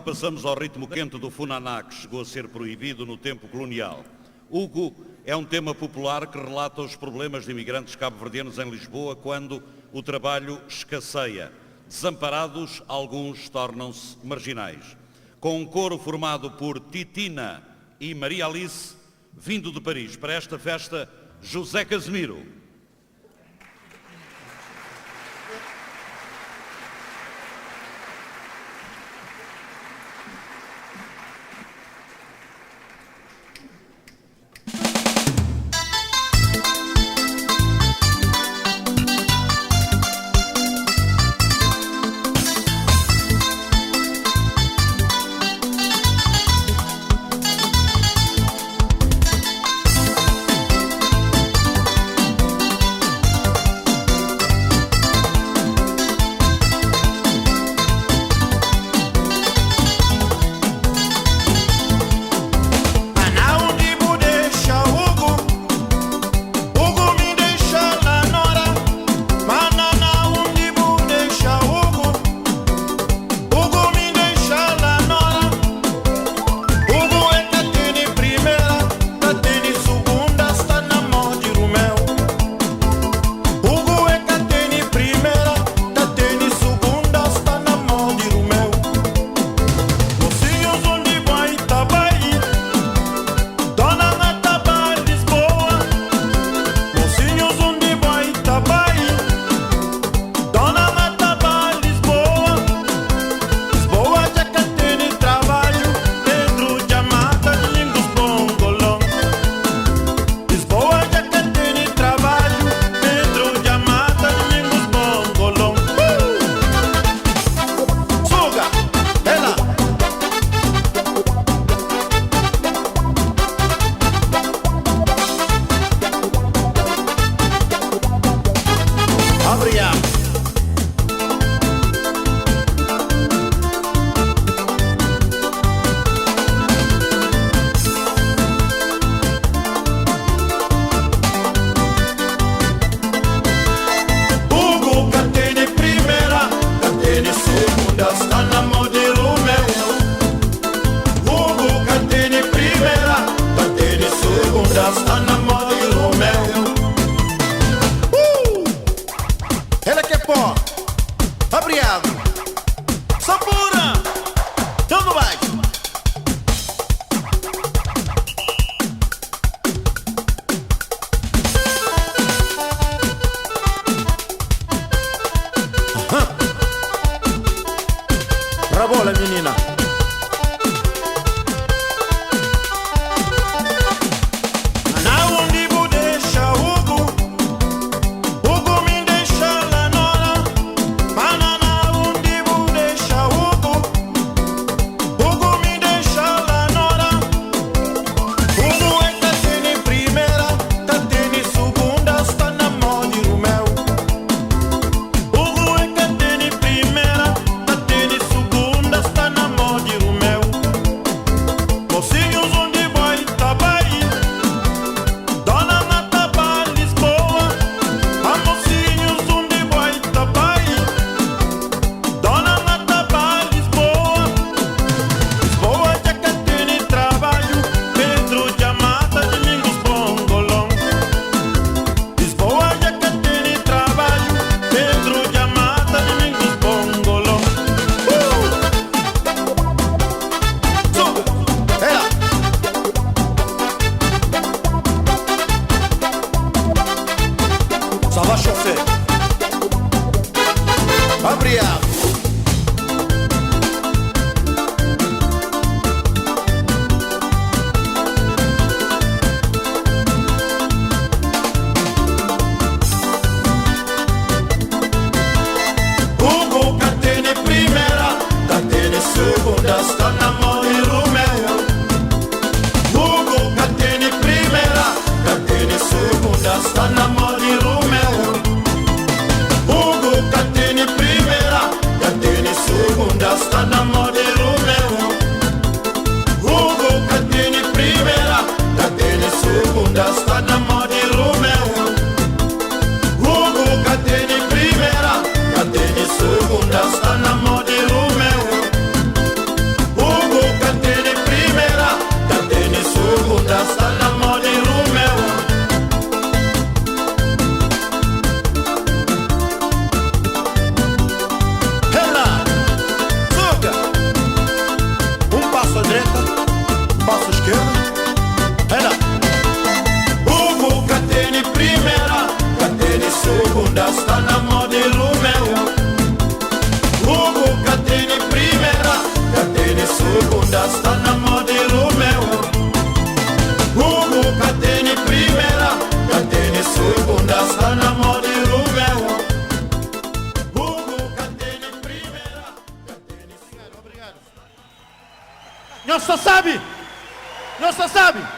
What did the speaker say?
passamos ao ritmo quente do funaná, que chegou a ser proibido no tempo colonial. Hugo é um tema popular que relata os problemas de imigrantes cabo-verdianos em Lisboa quando o trabalho escasseia. Desamparados, alguns tornam-se marginais. Com um coro formado por Titina e Maria Alice, vindo de Paris para esta festa, José Casimiro. sta na moda e Romeo. Hugo Cateni primeira, Cateni segunda, sta na moda e Romeo. Hugo Cateni primeira, Cateni segunda. Obrigado. Não se sabe! Não se sabe!